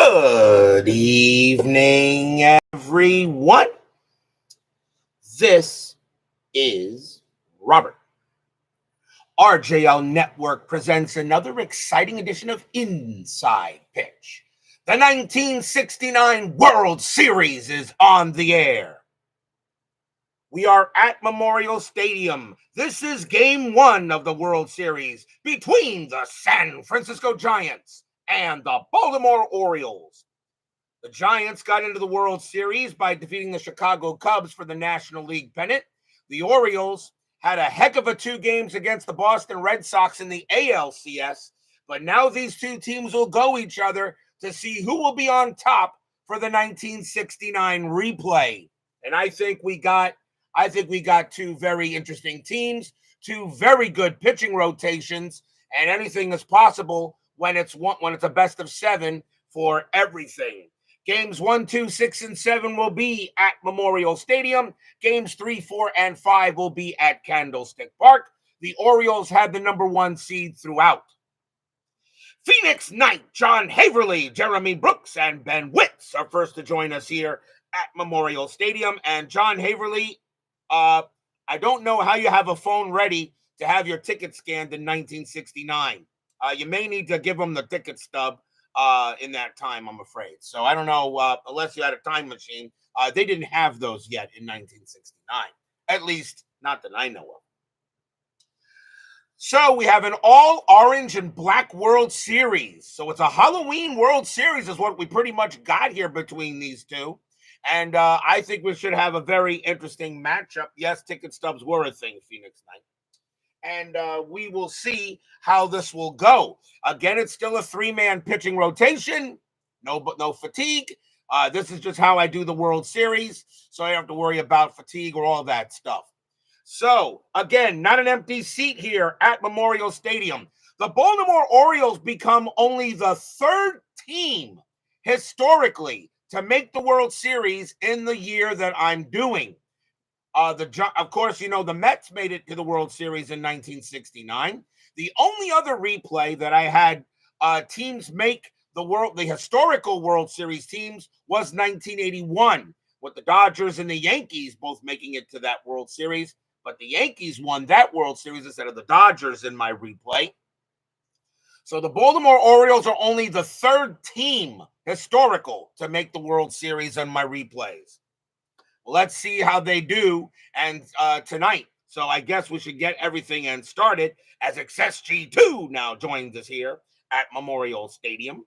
Good evening, everyone. This is Robert. RJL Network presents another exciting edition of Inside Pitch. The 1969 World Series is on the air. We are at Memorial Stadium. This is Game 1 of the World Series between the San Francisco Giants and the Baltimore Orioles. The Giants got into the World Series by defeating the Chicago Cubs for the National League pennant. The Orioles had a heck of a 2 games against the Boston Red Sox in the ALCS, but now these two teams will go each other to see who will be on top for the 1969 replay. And I think we got 2 very interesting teams, 2 very good pitching rotations, and anything is possible when it's a best of 7 for everything. Games 1, 2, 6, and 7 will be at Memorial Stadium. Games 3, 4, and 5 will be at Candlestick Park. The Orioles had the number 1 seed throughout. Phoenix Knight, John Haverly, Jeremy Brooks, and Ben Witz are first to join us here at Memorial Stadium. And John Haverly, I don't know how you have a phone ready to have your ticket scanned in 1969. You may need to give them the ticket stub in that time, I'm afraid. So I don't know, unless you had a time machine. They didn't have those yet in 1969, at least not that I know of. So we have an all orange and black World Series. So it's a Halloween World Series is what we pretty much got here between these two. And I think we should have a very interesting matchup. Yes, ticket stubs were a thing, Phoenix Knight. And we will see how this will go. Again, it's still a 3-man pitching rotation. No fatigue. This is just how I do the World Series, so I don't have to worry about fatigue or all that stuff. So, again, not an empty seat here at Memorial Stadium. The Baltimore Orioles become only the 3rd team historically to make the World Series in the year that I'm doing. Of course, the Mets made it to the World Series in 1969. The only other replay that I had teams make the historical World Series teams was 1981, with the Dodgers and the Yankees both making it to that World Series. But the Yankees won that World Series instead of the Dodgers in my replay. So the Baltimore Orioles are only the 3rd team historical to make the World Series on my replays. Let's see how they do and tonight. So I guess we should get everything and started as XSG2 now joins us here at Memorial Stadium.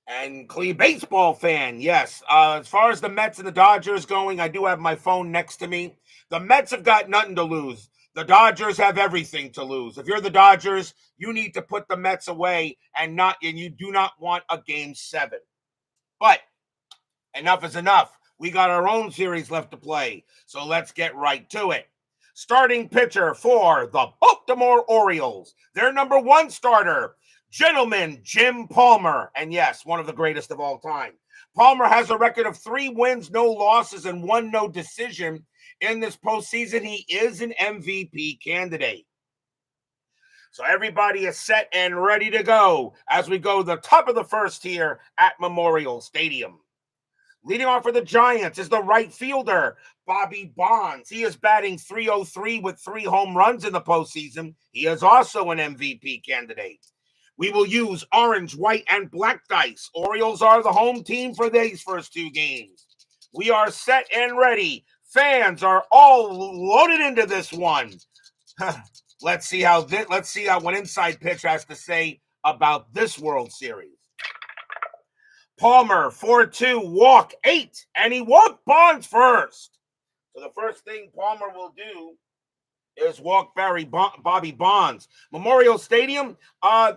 And Clee baseball fan, yes. As far as the Mets and the Dodgers going, I do have my phone next to me. The Mets have got nothing to lose. The Dodgers have everything to lose. If you're the Dodgers, you need to put the Mets away and you do not want a Game 7. But enough is enough. We got our own series left to play, so let's get right to it. Starting pitcher for the Baltimore Orioles, their number 1 starter, gentleman Jim Palmer, and yes, one of the greatest of all time. Palmer has a record of 3 wins, no losses, and 1 no decision. In this postseason, he is an MVP candidate. So everybody is set and ready to go as we go to the top of the 1st here at Memorial Stadium. Leading off for the Giants is the right fielder, Bobby Bonds. He is batting .303 with 3 home runs in the postseason. He is also an MVP candidate. We will use orange, white, and black dice. Orioles are the home team for these first 2 games. We are set and ready. Fans are all loaded into this one. Let's see what Inside Pitch has to say about this World Series. Palmer, 4-2, walk 8, and he walked Bonds first. So the first thing Palmer will do is walk Bobby Bonds. Memorial Stadium,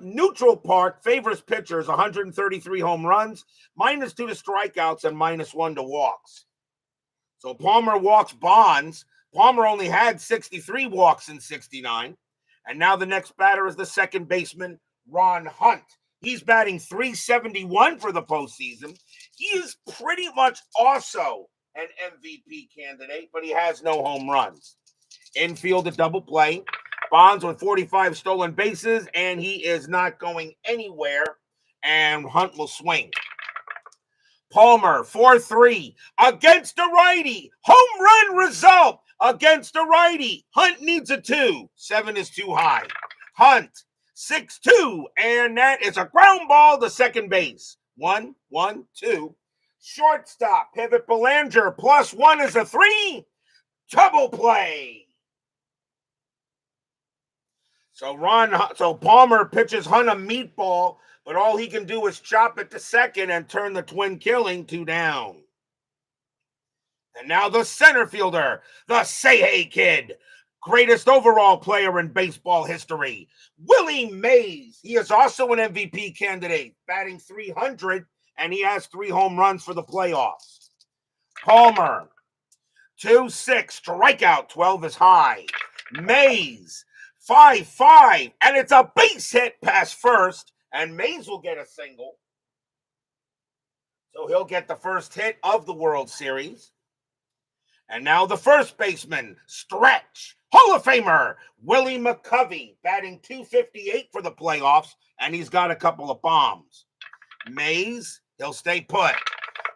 neutral park, favors pitchers, 133 home runs, -2 to strikeouts, and -1 to walks. So Palmer walks Bonds. Palmer only had 63 walks in 69. And now the next batter is the second baseman, Ron Hunt. He's batting .371 for the postseason. He is pretty much also an MVP candidate, but he has no home runs. Infield a double play. Bonds with 45 stolen bases, and he is not going anywhere and Hunt will swing. Palmer, 4-3 against a righty. Home run result against a righty. Hunt needs a 2. 7 is too high. Hunt, 6-2, and that is a ground ball to second base. 1-1-2. Shortstop, pivot Belanger, +1 is a 3. Double play. So Palmer pitches Hunt a meatball, but all he can do is chop it to second and turn the twin killing 2 down. And now the center fielder, the Say-Hey Kid, greatest overall player in baseball history, Willie Mays. He is also an MVP candidate, batting .300, and he has 3 home runs for the playoffs. Palmer, 2-6, strikeout, 12 is high. Mays, 5-5, and it's a base hit past first, and Mays will get a single. So he'll get the first hit of the World Series. And now the first baseman, stretch, Hall of Famer, Willie McCovey, batting .258 for the playoffs, and he's got a couple of bombs. Mays, he'll stay put.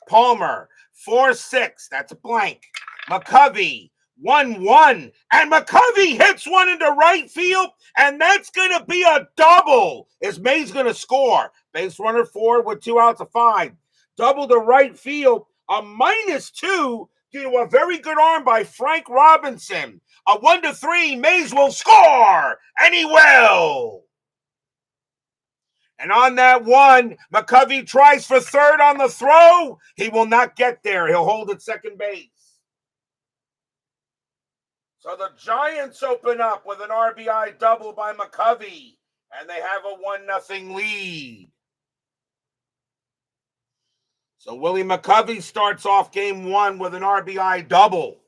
Palmer, 4-6, that's a blank. McCovey, 1-1, and McCovey hits one into right field, and that's going to be a double. Is Mays going to score? Base runner 4 with 2 outs of 5. Double to right field, a -2 due to a very good arm by Frank Robinson. A 1-3, Mays will score, and he will. And on that one, McCovey tries for third on the throw. He will not get there. He'll hold at second base. So the Giants open up with an RBI double by McCovey, and they have a 1-0 lead. So Willie McCovey starts off game 1 with an RBI double.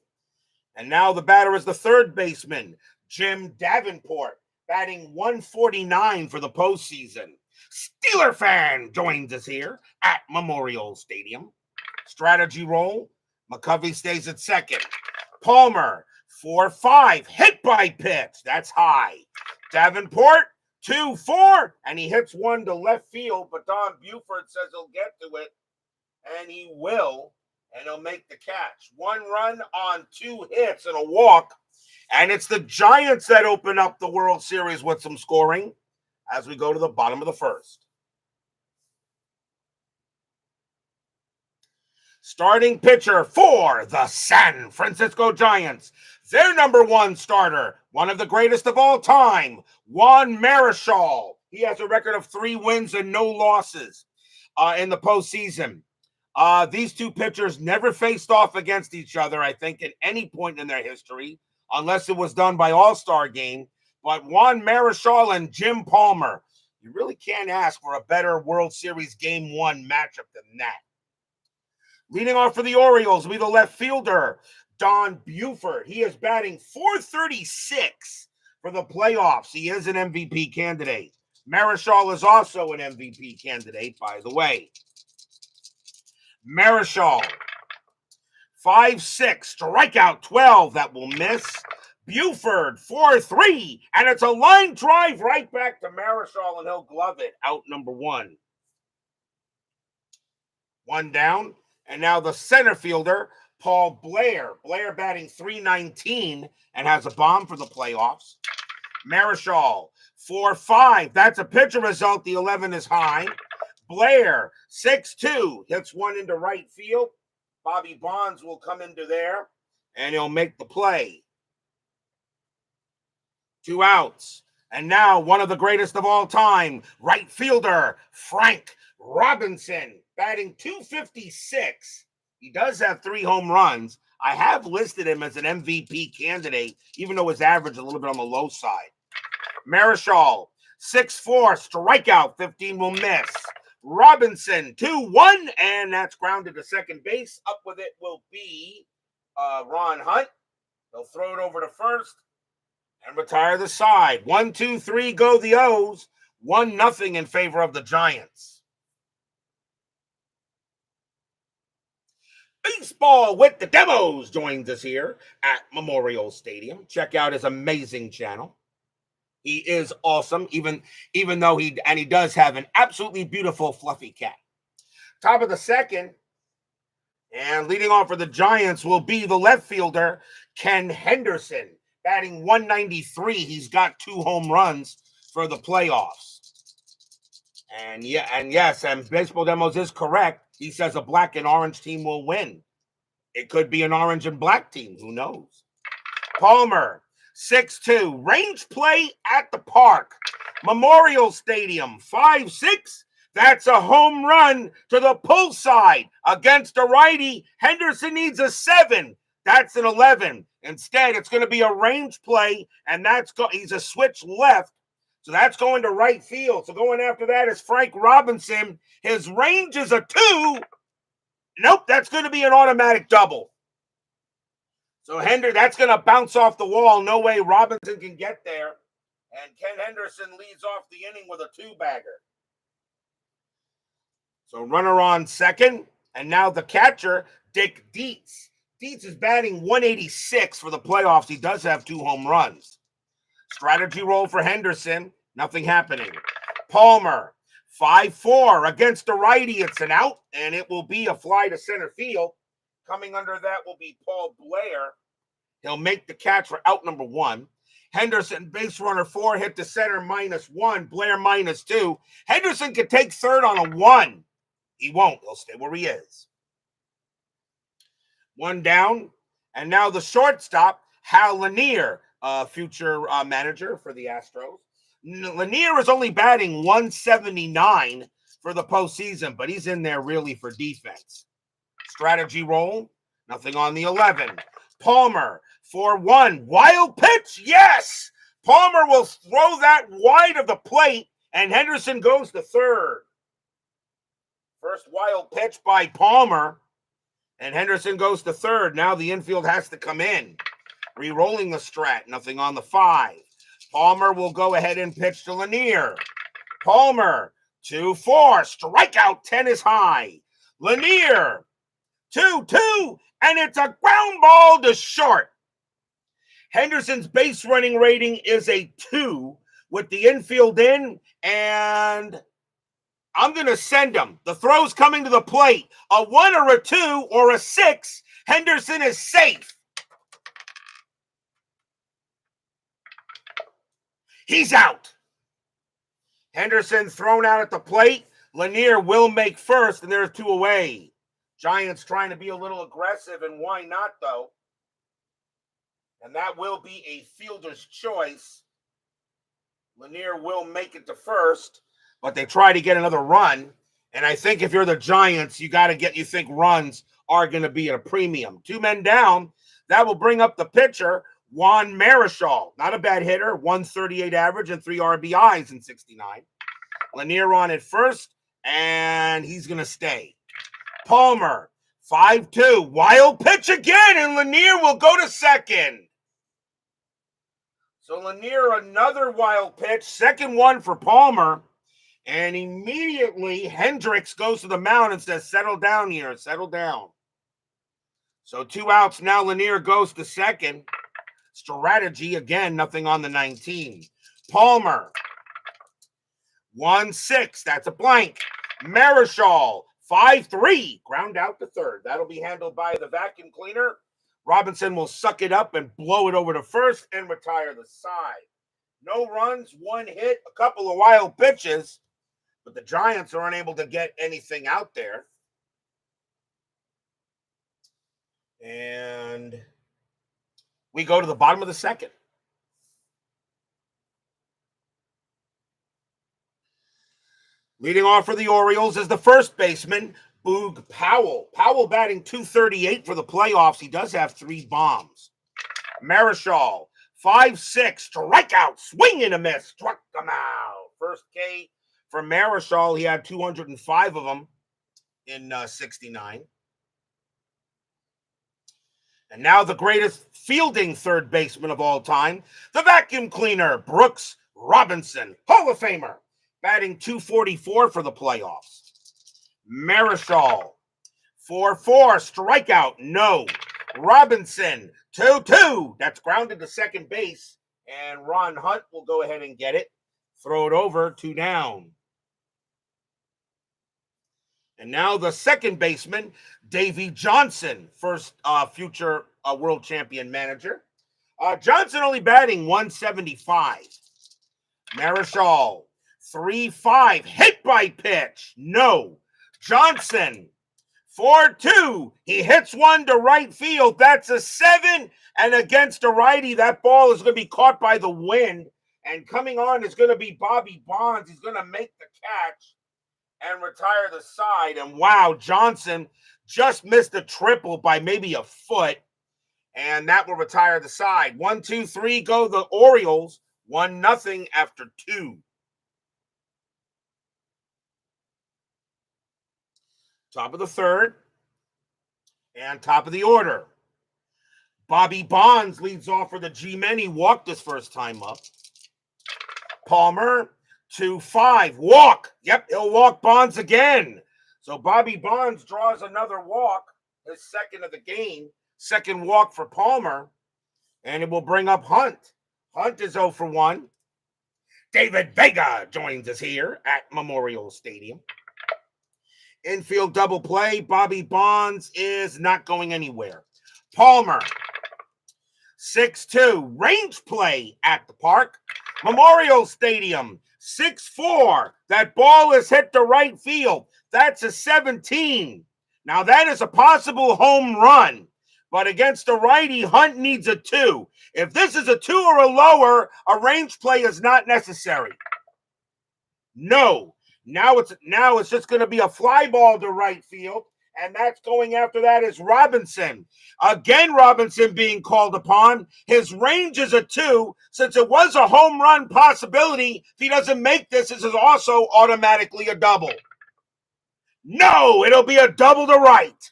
And now the batter is the third baseman, Jim Davenport, batting .149 for the postseason. Steeler fan joins us here at Memorial Stadium. Strategy roll, McCovey stays at second. Palmer, 4-5, hit by pitch, that's high. Davenport, 2-4, and he hits one to left field, but Don Buford says he'll get to it, and he will, and he'll make the catch. 1 run on 2 hits and a walk, and it's the Giants that open up the World Series with some scoring as we go to the bottom of the first. Starting pitcher for the San Francisco Giants, their number 1 starter, one of the greatest of all time, Juan Marichal. He has a record of 3 wins and no losses in the postseason. These two pitchers never faced off against each other, I think, at any point in their history, unless it was done by All-Star game. But Juan Marichal and Jim Palmer, you really can't ask for a better World Series Game 1 matchup than that. Leading off for the Orioles will be the left fielder, Don Buford. He is batting .436 for the playoffs. He is an MVP candidate. Marichal is also an MVP candidate, by the way. Marichal, 5-6, strikeout 12, that will miss. Buford, 4-3, and it's a line drive right back to Marichal, and he'll glove it, out number 1. 1 down, and now the center fielder, Paul Blair. Blair batting .319 and has a bomb for the playoffs. Marichal, 4-5, that's a pitcher result, the 11 is high. Blair, 6-2, hits one into right field. Bobby Bonds will come into there, and he'll make the play. 2 outs. And now one of the greatest of all time, right fielder, Frank Robinson, batting .256. He does have 3 home runs. I have listed him as an MVP candidate, even though his average is a little bit on the low side. Marichal, 6-4, strikeout, 15 will miss. Robinson, 2-1, and that's grounded to second base. Up with it will be Ron Hunt. They'll throw it over to first and retire the side. 1-2-3 go the O's. 1-0 in favor of the Giants. Baseball with the Demos joins us here at Memorial Stadium. Check out his amazing channel. He is awesome, even though he does have an absolutely beautiful fluffy cat. Top of the second, and leading off for the Giants will be the left fielder, Ken Henderson, batting 193. He's got 2 home runs for the playoffs. And yes, Baseball Demos is correct. He says a black and orange team will win. It could be an orange and black team. Who knows? Palmer, 6'2", range play at the park. Memorial Stadium, 5'6". That's a home run to the pull side against a righty. Henderson needs a 7. That's an 11. Instead, it's going to be a range play, and he's a switch left. So that's going to right field. So going after that is Frank Robinson. His range is a 2. Nope, that's going to be an automatic double. So that's going to bounce off the wall. No way Robinson can get there. And Ken Henderson leads off the inning with a 2-bagger. So runner on second. And now the catcher, Dick Dietz. Dietz is batting 186 for the playoffs. He does have 2 home runs. Strategy roll for Henderson. Nothing happening. Palmer, 5-4 against the righty. It's an out, and it will be a fly to center field. Coming under that will be Paul Blair. He'll make the catch for out number 1. Henderson, base runner 4, hit to center -1. Blair -2. Henderson could take third on a 1. He won't. He'll stay where he is. 1 down. And now the shortstop, Hal Lanier, future manager for the Astros. Lanier is only batting 179 for the postseason, but he's in there really for defense. Strategy roll, nothing on the 11. Palmer, 4-1, wild pitch, yes! Palmer will throw that wide of the plate, and Henderson goes to third. First wild pitch by Palmer, and Henderson goes to third. Now the infield has to come in. Re-rolling the strat, nothing on the 5. Palmer will go ahead and pitch to Lanier. Palmer, 2-4, strikeout, 10 is high. Lanier, 2-2, and it's a ground ball to short. Henderson's base running rating is a 2 with the infield in, and I'm going to send him. The throw's coming to the plate. A 1 or a 2 or a 6, Henderson is safe. He's out. Henderson thrown out at the plate. Lanier will make first, and there's 2 away. Giants trying to be a little aggressive, and why not, though? And that will be a fielder's choice. Lanier will make it to first, but they try to get another run. And I think if you're the Giants, you think runs are going to be at a premium. 2 men down. That will bring up the pitcher, Juan Marichal. Not a bad hitter, 138 average and 3 RBIs in 69. Lanier on at first, and he's going to stay. Palmer, 5-2, wild pitch again, and Lanier will go to second. So Lanier, another wild pitch, second one for Palmer, and immediately Hendricks goes to the mound and says, settle down here, settle down. So 2 outs, now Lanier goes to second. Strategy, again, nothing on the 19. Palmer, 1-6, that's a blank. Marichal, 5-3, ground out to third. That'll be handled by the vacuum cleaner. Robinson will suck it up and blow it over to first and retire the side. No runs, 1 hit, a couple of wild pitches, but the Giants are unable to get anything out there. And we go to the bottom of the second. Leading off for the Orioles is the first baseman, Boog Powell. Powell batting 238 for the playoffs. He does have 3 bombs. Marichal, 5-6, strikeout, swing and a miss, struck them out. First K for Marichal. He had 205 of them in 69. And now the greatest fielding third baseman of all time, the vacuum cleaner, Brooks Robinson, Hall of Famer, batting 244 for the playoffs. Marichal, 4-4, strikeout, no. Robinson, 2-2, that's grounded to second base, And Ron Hunt will go ahead and get it. Throw it over, 2 down. And now the second baseman, Davey Johnson, first future world champion manager. Johnson only batting 175. Marichal, 3-5, hit by pitch. No. Johnson, 4-2. He hits one to right field. That's a 7. And against a righty, that ball is going to be caught by the wind. And coming on is going to be Bobby Bonds. He's going to make the catch and retire the side. And wow, Johnson just missed a triple by maybe a foot. And that will retire the side. 1, 2, 3 go the Orioles. 1-0 after 2. Top of the third. And top of the order. Bobby Bonds leads off for the G-Men. He walked his first time up. Palmer, 2-5. Walk. Yep, he'll walk Bonds again. So Bobby Bonds draws another walk, his second of the game. Second walk for Palmer. And it will bring up Hunt. Hunt is 0 for 1. David Vega joins us here at Memorial Stadium. Infield double play. Bobby Bonds is not going anywhere. Palmer, 6-2. Range play at the park. Memorial Stadium, 6-4. That ball is hit to right field. That's a 17. Now that is a possible home run. But against a righty, Hunt needs a 2. If this is a 2 or a lower, a range play is not necessary. No. Now it's just going to be a fly ball to right field, and that's going after that is Robinson. Again, Robinson being called upon. His range is a 2. Since it was a home run possibility, if he doesn't make this is also automatically a double. No, it'll be a double to right.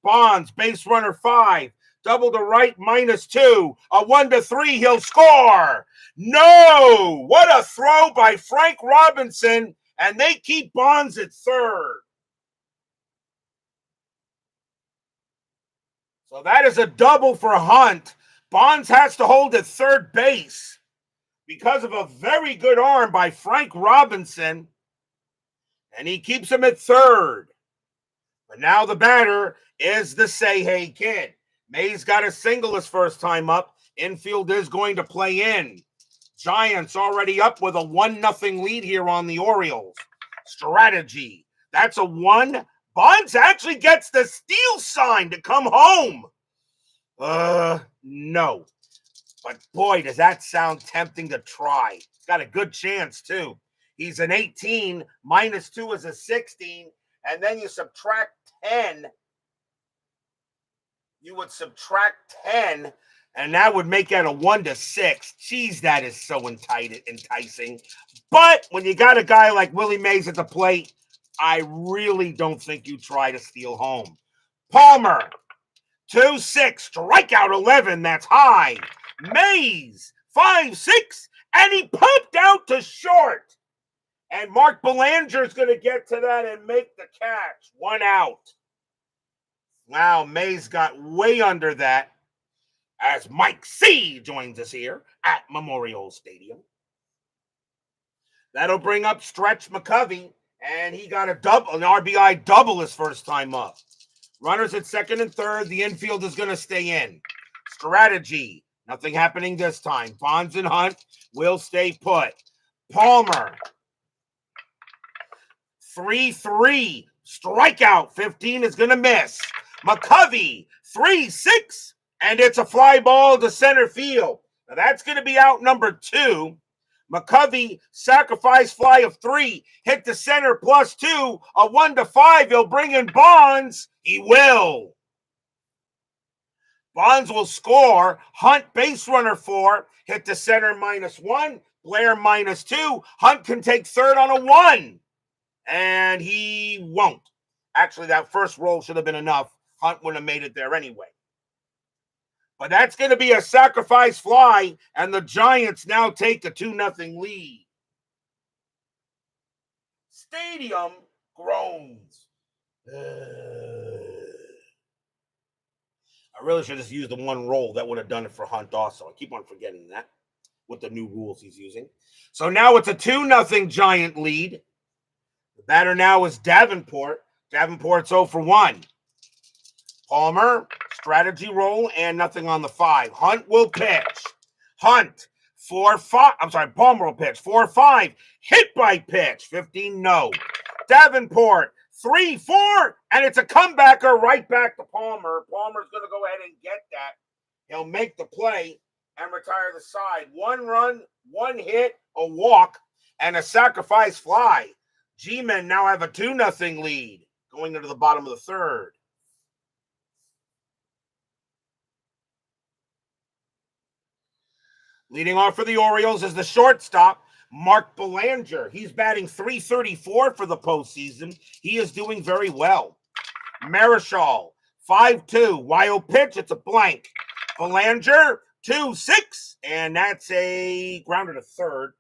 Bonds, base runner 5. Double to right, -2. A 1-3, he'll score. No! What a throw by Frank Robinson, and they keep Bonds at third. So that is a double for Hunt. Bonds has to hold at third base because of a very good arm by Frank Robinson, and he keeps him at third. But now the batter is the Say Hey Kid. May's got a single his first time up. Infield is going to play in. Giants already up with a 1-0 lead here on the Orioles. Strategy. That's a 1. Bonds actually gets the steal sign to come home. No. But boy, does that sound tempting to try. He's got a good chance, too. He's an 18. -2 is a 16. And then you subtract 10. You would subtract 10, and that would make that a 1-6. Geez, that is so enticing. But when you got a guy like Willie Mays at the plate, I really don't think you try to steal home. Palmer, 2-6, strikeout 11. That's high. Mays, 5-6, and he pumped out to short. And Mark Belanger is going to get to that and make the catch. 1 out. Wow, Mays got way under that as Mike C. joins us here at Memorial Stadium. That'll bring up Stretch McCovey, and he got an RBI double his first time up. Runners at second and third. The infield is going to stay in. Strategy. Nothing happening this time. Bonds and Hunt will stay put. Palmer, 3-3. Strikeout. 15 is going to miss. McCovey, 3-6, and it's a fly ball to center field. Now that's going to be out number 2. McCovey, sacrifice fly of 3, hit the center +2, a 1-5. He'll bring in Bonds. He will. Bonds will score. Hunt, base runner 4, hit the center -1, Blair -2. Hunt can take third on a 1, and he won't. Actually, that first roll should have been enough. Hunt wouldn't have made it there anyway. But that's going to be a sacrifice fly, and the Giants now take a 2-0 lead. Stadium groans. I really should have just used the 1 roll. That would have done it for Hunt also. I keep on forgetting that. with the new rules he's using. So now it's a 2-0 Giant lead. The batter now is Davenport. Davenport's 0 for 1. Palmer, strategy roll, and nothing on the 5. Hunt will pitch. Hunt, 4-5. I'm sorry, Palmer will pitch. 4-5. Hit by pitch. 15, no. Davenport, 3-4. And it's a comebacker right back to Palmer. Palmer's going to go ahead and get that. He'll make the play and retire the side. 1 run, 1 hit, a walk, and a sacrifice fly. G-men now have a 2-0 lead going into the bottom of the 3rd. Leading off for the Orioles is the shortstop, Mark Belanger. He's batting .334 for the postseason. He is doing very well. Marichal, 5-2. Wild pitch, it's a blank. Belanger, 2-6. And that's a grounder to third.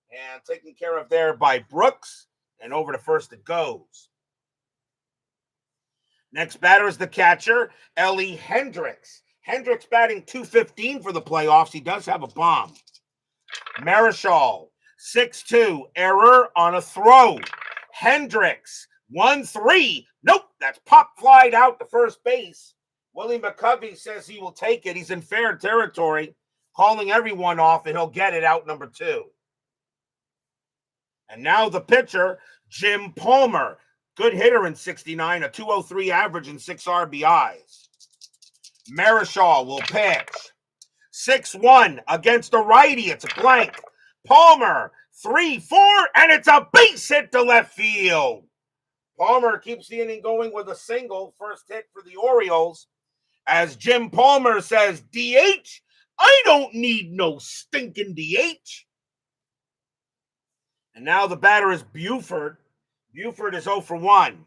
And taken care of there by Brooks. And over to first it goes. Next batter is the catcher, Ellie Hendricks. Hendricks batting .215 for the playoffs. He does have a bomb. Marichal, 6-2. Error on a throw. Hendricks, 1-3. Nope, that's pop flied out to first base. Willie McCovey says he will take it. He's in fair territory, calling everyone off, and he'll get it out number 2. And now the pitcher, Jim Palmer. Good hitter in 69, a .203 average and 6 RBIs. Marichal will pitch. 6-1 against a righty. It's a blank. Palmer, 3-4, and it's a base hit to left field. Palmer keeps the inning going with a single. First hit for the Orioles. As Jim Palmer says, DH? I don't need no stinking DH. And now the batter is Buford. Buford is 0 for 1.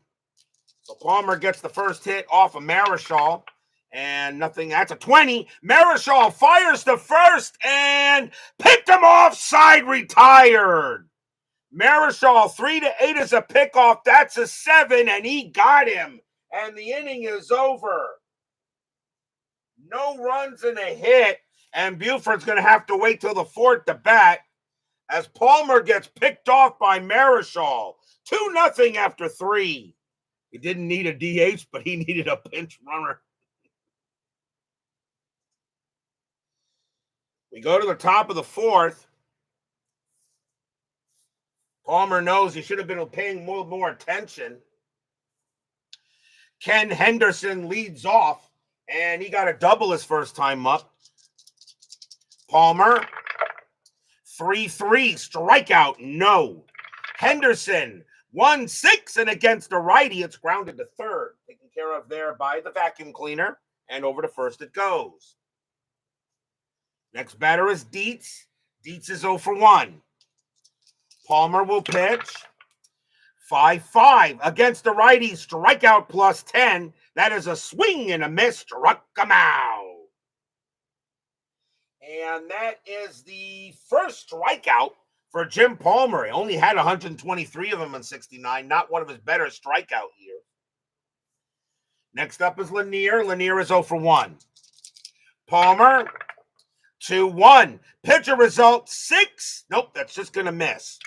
So Palmer gets the first hit off of Marichal. And nothing, that's a 20. Marichal fires to first and picked him off, side retired. Marichal, 3-8 is a pickoff. That's a 7, and he got him. And the inning is over. No runs and a hit, and Buford's going to have to wait till the 4th to bat as Palmer gets picked off by Marichal. 2-0 after 3. He didn't need a DH, but he needed a pinch runner. We go to the top of the 4th. Palmer knows he should have been paying more attention. Ken Henderson leads off, and he got a double his first time up. Palmer, 3-3, strikeout, no. Henderson, 1-6, and against a righty, it's grounded to third. Taken care of there by the vacuum cleaner, and over to first it goes. Next batter is Dietz. Dietz is 0 for 1. Palmer will pitch. 5-5 against the righty. Strikeout plus 10. That is a swing and a miss. Struck him out. And that is the first strikeout for Jim Palmer. He only had 123 of them in 69. Not one of his better strikeout years. Next up is Lanier. Lanier is 0 for 1. Palmer, 2-1. Pitcher result 6. Nope, that's just going to miss.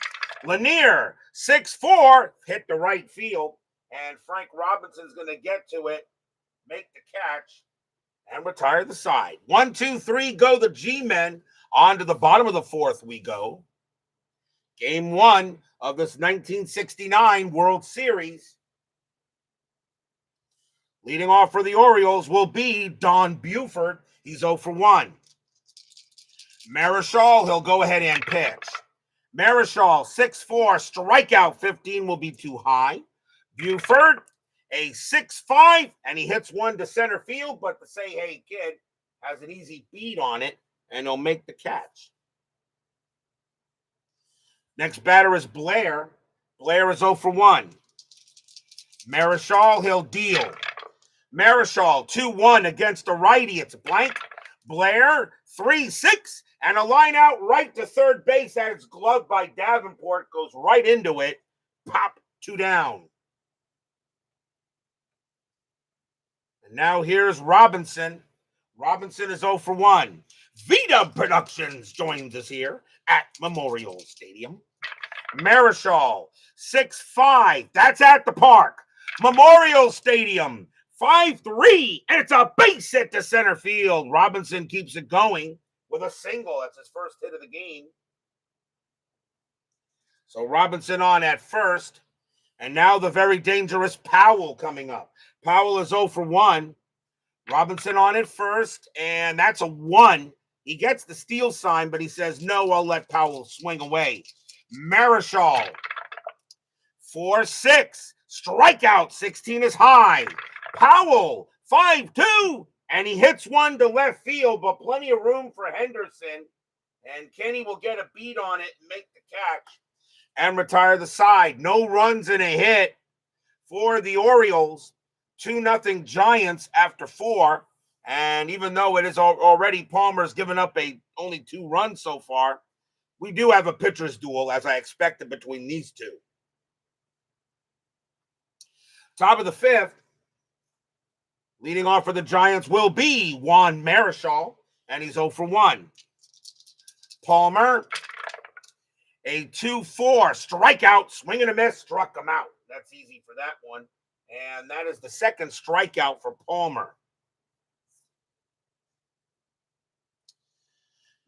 Lanier, 6-4. Hit the right field. And Frank Robinson's going to get to it, make the catch, and retire the side. 1, 2, 3, go the G-men. On to the bottom of the 4th we go. Game 1 of this 1969 World Series. Leading off for the Orioles will be Don Buford. He's 0 for 1. Marichal, he'll go ahead and pitch. Marichal, 6-4, strikeout 15 will be too high. Buford, a 6-5, and he hits one to center field, but the Say Hey Kid has an easy beat on it, and he'll make the catch. Next batter is Blair. Blair is 0 for 1. Marichal, he'll deal. Marichal, 2-1 against the righty. It's a blank. Blair, 3-6, and a line out right to third base that is gloved by Davenport. Goes right into it. Pop, 2 down. And now here's Robinson. Robinson is 0 for 1. Vita Productions joins us here at Memorial Stadium. Marichal, 6-5. That's at the park. Memorial Stadium, 5-3. And it's a base hit to center field. Robinson keeps it going with a single. That's his first hit of the game. So Robinson on at first. And now the very dangerous Powell coming up. Powell is 0 for 1. Robinson on at first, and that's a 1. He gets the steal sign, but he says, no, I'll let Powell swing away. Marichal, 4-6. Strikeout, 16 is high. Powell, 5-2. And he hits one to left field, but plenty of room for Henderson. And Kenny will get a beat on it and make the catch and retire the side. No runs and a hit for the Orioles. 2-0 Giants after 4. And even though it is already Palmer's given up only 2 runs so far, we do have a pitcher's duel, as I expected, between these two. Top of the 5th, leading off for the Giants will be Juan Marichal, and he's 0 for 1. Palmer, a 2-4 strikeout, swing and a miss, struck him out. That's easy for that one. And that is the second strikeout for Palmer.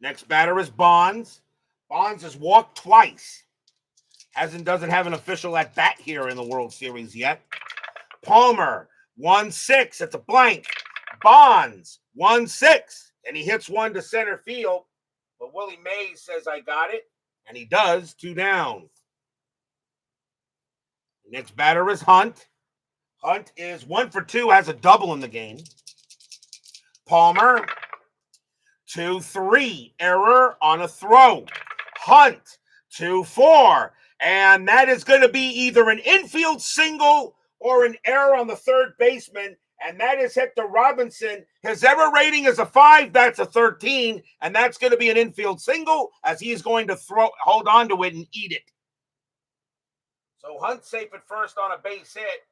Next batter is Bonds. Bonds has walked twice. Doesn't have an official at bat here in the World Series yet. Palmer, 1-6. It's a blank. Bonds, 1-6. And he hits one to center field. But Willie Mays says, I got it. And he does. 2 down. Next batter is Hunt. Hunt is 1 for 2, has a double in the game. Palmer, 2-3. Error on a throw. Hunt, 2-4. And that is going to be either an infield single or an error on the third baseman. And that is hit to Robinson. His error rating is a 5. That's a 13. And that's going to be an infield single as he's going to hold on to it and eat it. So Hunt safe at first on a base hit.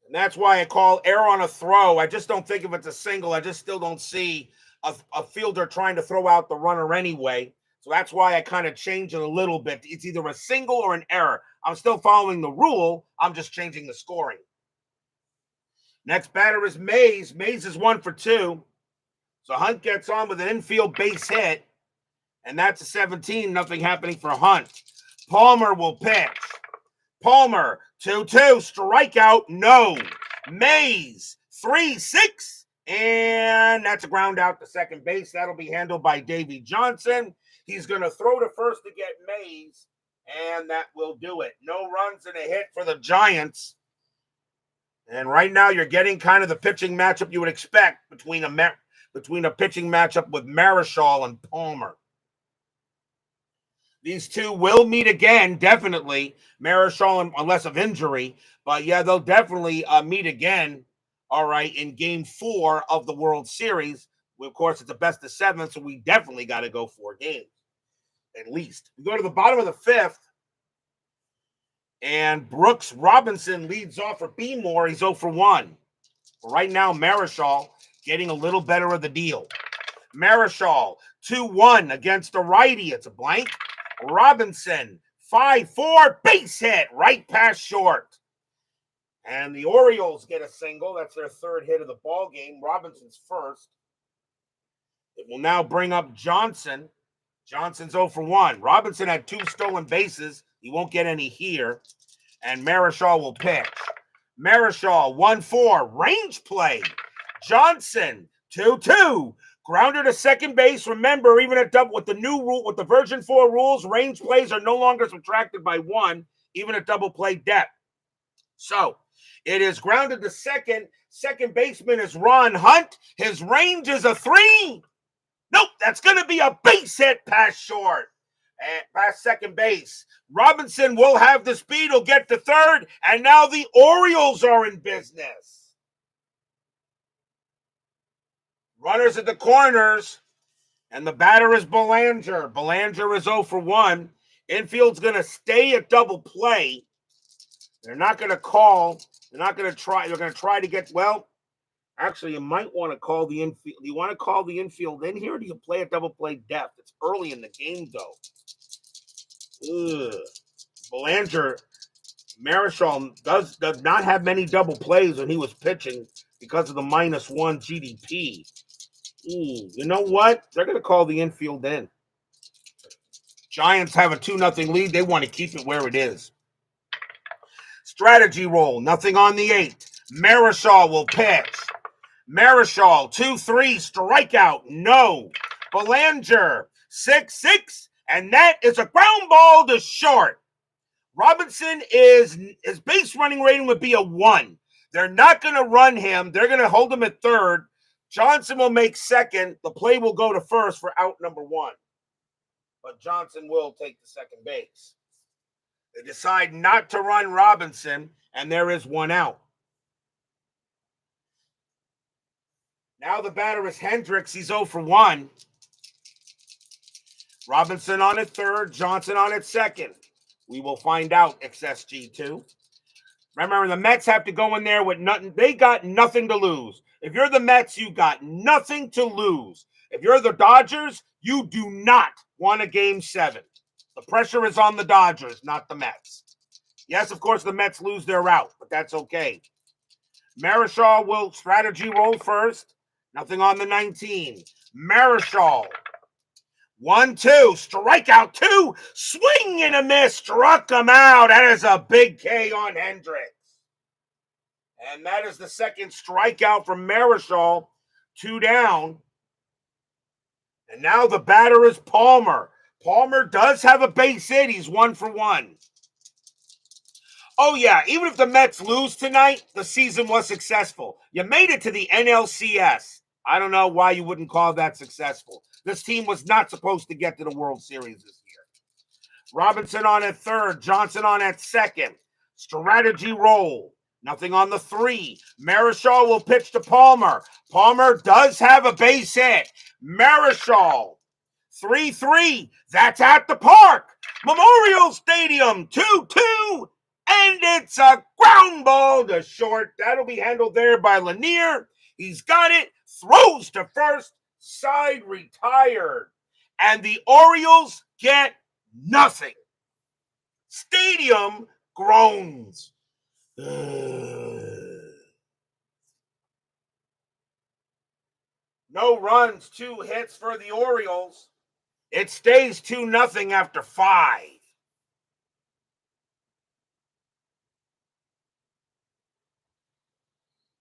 And that's why I call error on a throw. I just don't think if it's a single. I just still don't see a fielder trying to throw out the runner anyway. So that's why I kind of change it a little bit. It's either a single or an error. I'm still following the rule. I'm just changing the scoring. Next batter is Mays. Mays is 1 for 2. So Hunt gets on with an infield base hit. And that's a 17. Nothing happening for Hunt. Palmer will pitch. Palmer, 2-2. Strikeout, no. Mays, 3-6. And that's a ground out to second base. That'll be handled by Davey Johnson. He's going to throw to first to get Mays. And that will do it. No runs and a hit for the Giants. And right now you're getting kind of the pitching matchup you would expect between a pitching matchup with Marichal and Palmer. These two will meet again, definitely. Marichal, unless of injury. But, yeah, they'll definitely meet again, all right, in Game 4 of the World Series. Of course, it's a best of 7, so we definitely got to go 4 games, at least. We go to the bottom of the 5th, and Brooks Robinson leads off for B-Moore. He's 0 for 1. But right now, Marichal getting a little better of the deal. Marichal, 2-1 against the righty. It's a blank. Robinson, 5-4, base hit, right past short. And the Orioles get a single. That's their third hit of the ball game. Robinson's first. It will now bring up Johnson. Johnson's 0 for 1. Robinson had 2 stolen bases. He won't get any here. And Marichal will pitch. Marichal, 1-4, range play. Johnson, 2-2. Grounder to second base. Remember, even at double with the new rule, with the version 4 rules, range plays are no longer subtracted by 1, even at double play depth. So it is grounded to second. Second baseman is Ron Hunt. His range is a 3. Nope, that's going to be a base hit past short and past second base. Robinson will have the speed. He'll get to third, and now the Orioles are in business. Runners at the corners, and the batter is Belanger. Belanger is 0 for 1. Infield's going to stay at double play. They're not going to call. They're not going to try. They're going to try to get, well, Actually, you might want to call the infield. Do you want to call the infield in here, or do you play a double play depth? It's early in the game, though. Ugh. Belanger, Marichal does not have many double plays when he was pitching because of the -1 GDP. You know what? They're going to call the infield in. Giants have a 2-0 lead. They want to keep it where it is. Strategy roll. Nothing on the 8. Marichal will pitch. Marichal, 2-3, strikeout, no. Belanger, 6-6, and that is a ground ball to short. Robinson his base running rating would be a 1. They're not going to run him. They're going to hold him at third. Johnson will make second. The play will go to first for out number 1. But Johnson will take the second base. They decide not to run Robinson, and there is 1 out. Now the batter is Hendricks. He's 0 for 1. Robinson on at third, Johnson on at second. We will find out XSG2. Remember, the Mets have to go in there with nothing. They got nothing to lose. If you're the Mets, you got nothing to lose. If you're the Dodgers, you do not want a Game 7. The pressure is on the Dodgers, not the Mets. Yes, of course, the Mets lose their route, but that's okay. Marichal will strategy roll first. Nothing on the 19. Marichal. 1-2. Strikeout 2. Swing and a miss. Struck him out. That is a big K on Hendricks. And that is the second strikeout from Marichal. 2 down. And now the batter is Palmer. Palmer does have a base hit. He's 1 for 1. Oh, yeah. Even if the Mets lose tonight, the season was successful. You made it to the NLCS. I don't know why you wouldn't call that successful. This team was not supposed to get to the World Series this year. Robinson on at third, Johnson on at second. Strategy roll. Nothing on the 3. Marichal will pitch to Palmer. Palmer does have a base hit. Marichal. 3-3. That's at the park. Memorial Stadium. 2-2. And it's a ground ball to short. That'll be handled there by Lanier. He's got it. Throws to first. Side retired. And the Orioles get nothing. Stadium groans. No runs, 2 hits for the Orioles. It stays 2-0 after 5.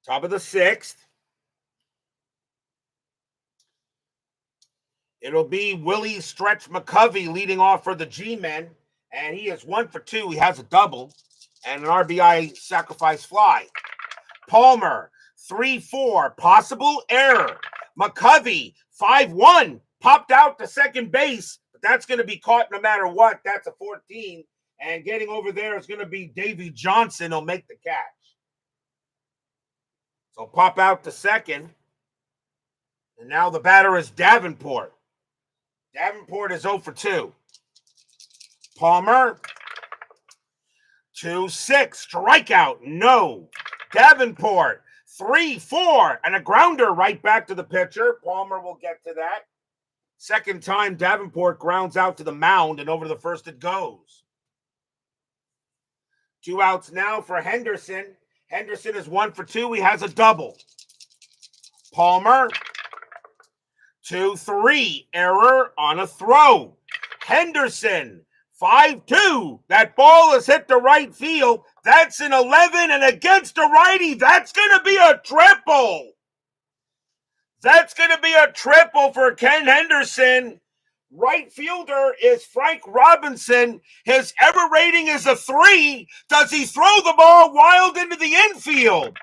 Top of the 6th. It'll be Willie Stretch McCovey leading off for the G-Men. And he is 1 for 2. He has a double and an RBI sacrifice fly. Palmer, 3-4. Possible error. McCovey, 5-1. Popped out to second base. But that's going to be caught no matter what. That's a 14. And getting over there is going to be Davy Johnson. He'll make the catch. So pop out to second. And now the batter is Davenport. Davenport is 0 for 2. Palmer, 2-6. Strikeout, no. Davenport, 3-4. And a grounder right back to the pitcher. Palmer will get to that. Second time Davenport grounds out to the mound, and over the first it goes. 2 outs now for Henderson. Henderson is 1 for 2. He has a double. Palmer, 2-3. Error on a throw. Henderson, 5-2. That ball is hit to right field. That's an 11, and against a righty, that's going to be a triple. That's going to be a triple for Ken Henderson. Right fielder is Frank Robinson. His error rating is a 3. Does he throw the ball wild into the infield?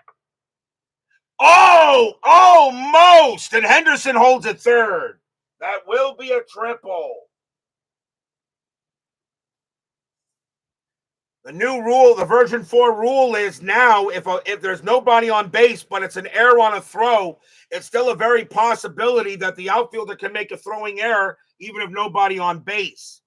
Oh, almost. And Henderson holds it third. That will be a triple. The new rule, the version 4 rule is now if there's nobody on base, but it's an error on a throw, it's still a very possibility that the outfielder can make a throwing error even if nobody on base.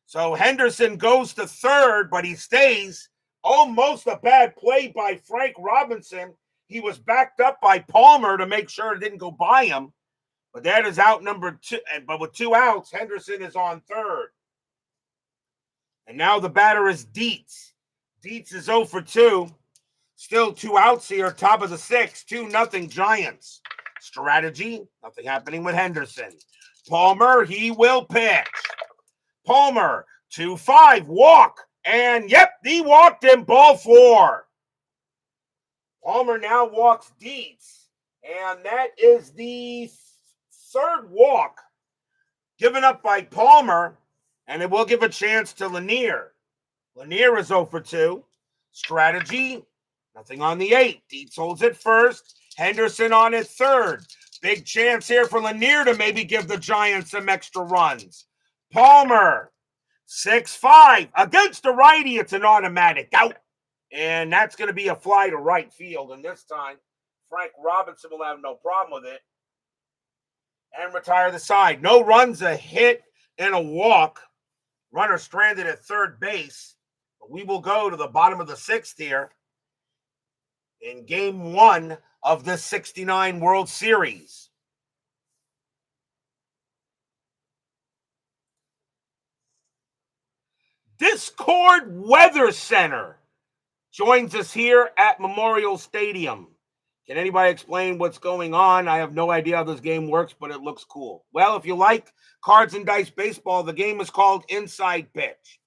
So Henderson goes to third, but he stays. Almost a bad play by Frank Robinson. He was backed up by Palmer to make sure it didn't go by him. But that is out number 2. But with 2 outs, Henderson is on third. And now the batter is Dietz. Dietz is 0 for 2. Still 2 outs here, top of the 6th, 2-0 Giants. Strategy, nothing happening with Henderson. Palmer, he will pitch. Palmer, 2-5, walk. And yep, he walked him, ball 4. Palmer now walks Dietz. And that is the 3rd walk given up by Palmer. And it will give a chance to Lanier. Lanier is 0 for 2. Strategy, nothing on the 8th. Dietz holds it first. Henderson on it third. Big chance here for Lanier to maybe give the Giants some extra runs. Palmer, 6-5. Against the righty, it's an automatic out. And that's going to be a fly to right field. And this time, Frank Robinson will have no problem with it. And retire the side. No runs, a hit, and a walk. Runner stranded at third base. But we will go to the bottom of the 6th here in game 1 of this 69 World Series. Discord Weather Center joins us here at Memorial Stadium. Can anybody explain what's going on? I have no idea how this game works, but it looks cool. Well, if you like cards and dice baseball, the game is called Inside Pitch.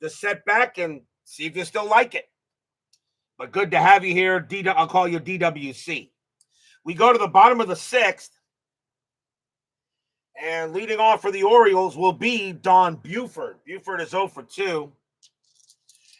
Just sit back and see if you still like it. But good to have you here. I'll call you DWC. We go to the bottom of the 6th. And leading off for the Orioles will be Don Buford. Buford is 0 for 2.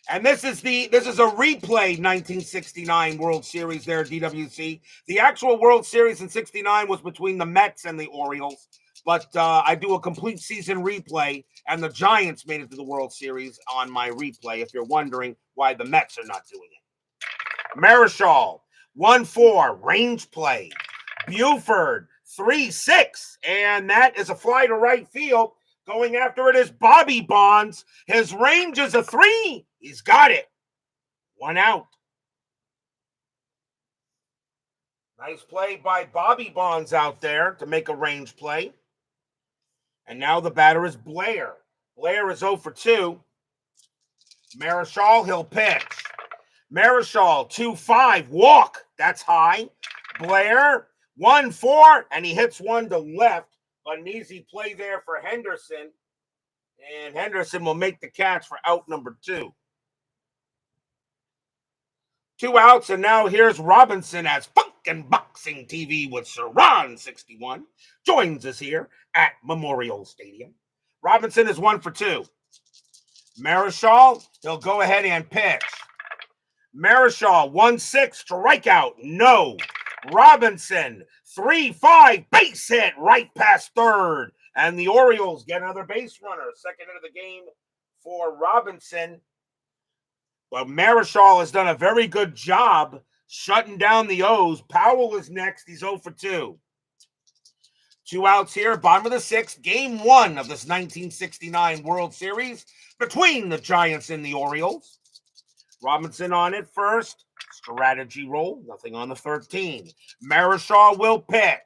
And this is a replay 1969 World Series there at DWC. The actual World Series in 69 was between the Mets and the Orioles. But I do a complete season replay, and the Giants made it to the World Series on my replay, if you're wondering why the Mets are not doing it. Marichal, 1-4, range play. Buford, 3-6, and that is a fly to right field. Going after it is Bobby Bonds. His range is a 3. He's got it. 1 out. Nice play by Bobby Bonds out there to make a range play. And now the batter is Blair. Blair is 0 for 2. Marichal, he'll pitch. Marichal, 2-5, walk. That's high. Blair, 1-4, and he hits one to left. But an easy play there for Henderson. And Henderson will make the catch for out number 2. 2 outs, and now here's Robinson as Funkin' Boxing TV with Saran 61 joins us here at Memorial Stadium. Robinson is 1 for 2. Marichal, he'll go ahead and pitch. Marichal, 1-6, strikeout, no. Robinson, 3-5, base hit right past third. And the Orioles get another base runner. Second hit of the game for Robinson. But Marichal has done a very good job shutting down the O's. Powell is next. He's 0 for 2. 2 outs here, bottom of the 6th, game 1 of this 1969 World Series between the Giants and the Orioles. Robinson on it first. Strategy roll, nothing on the 13. Marichal will pitch.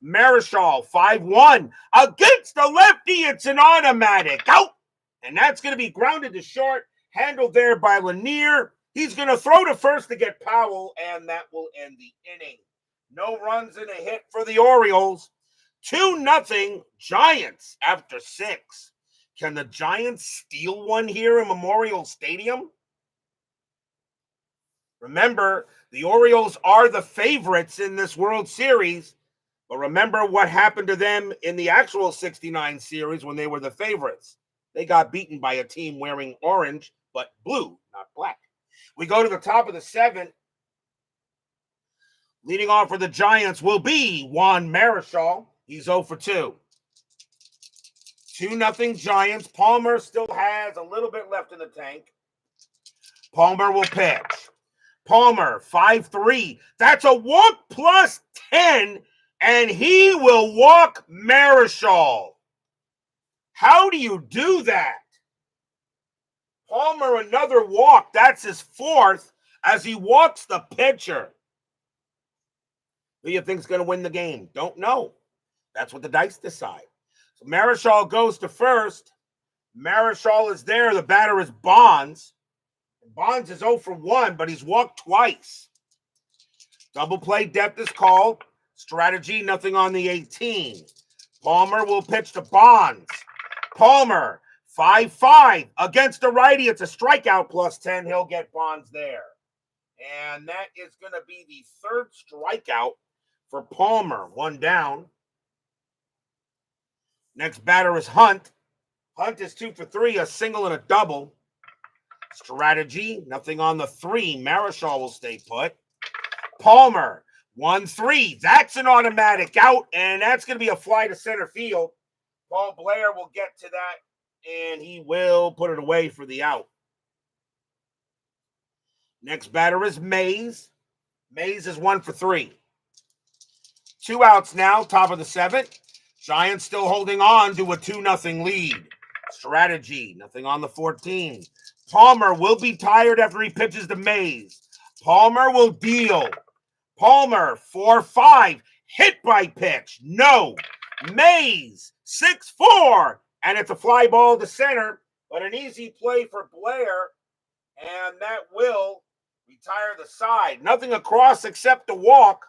Marichal, 5-1. Against the lefty, it's an automatic. Out! And that's going to be grounded to short, handled there by Lanier. He's going to throw to first to get Powell, and that will end the inning. No runs and a hit for the Orioles. 2-0 Giants after 6. Can the Giants steal one here in Memorial Stadium? Remember, the Orioles are the favorites in this World Series, but remember what happened to them in the actual 69 series when they were the favorites. They got beaten by a team wearing orange, but blue, not black. We go to the top of the 7th. Leading off for the Giants will be Juan Marichal. He's 0 for 2. 2-0 Giants. Palmer still has a little bit left in the tank. Palmer will pitch. Palmer, 5-3. That's a walk plus 10, and he will walk Marichal. How do you do that? Palmer, another walk. That's his 4th. as he walks the pitcher. Who do you think's going to win the game? Don't know. That's what the dice decide. So Marichal goes to first. Marichal is there. The batter is Bonds. Bonds is 0 for 1, but he's walked twice. Double play depth is called. Strategy, nothing on the 18. Palmer will pitch to Bonds. Palmer, 5-5 against the righty. It's a strikeout plus 10. He'll get Bonds there. And that is going to be the third strikeout for Palmer. One down. Next batter is Hunt. Hunt is 2 for 3, a single and a double. Strategy, nothing on the 3. Marichal will stay put. Palmer, 1-3. That's an automatic out, and that's going to be a fly to center field. Paul Blair will get to that, and he will put it away for the out. Next batter is Mays. Mays is 1 for 3. 2 outs now, top of the 7th. Giants still holding on to a 2-0 lead. Strategy, nothing on the 14. Palmer will be tired after he pitches to Mays. Palmer will deal. Palmer, 4-5. Hit by pitch. No. Mays, 6-4. And it's a fly ball to center, but an easy play for Blair. And that will retire the side. Nothing across except the walk.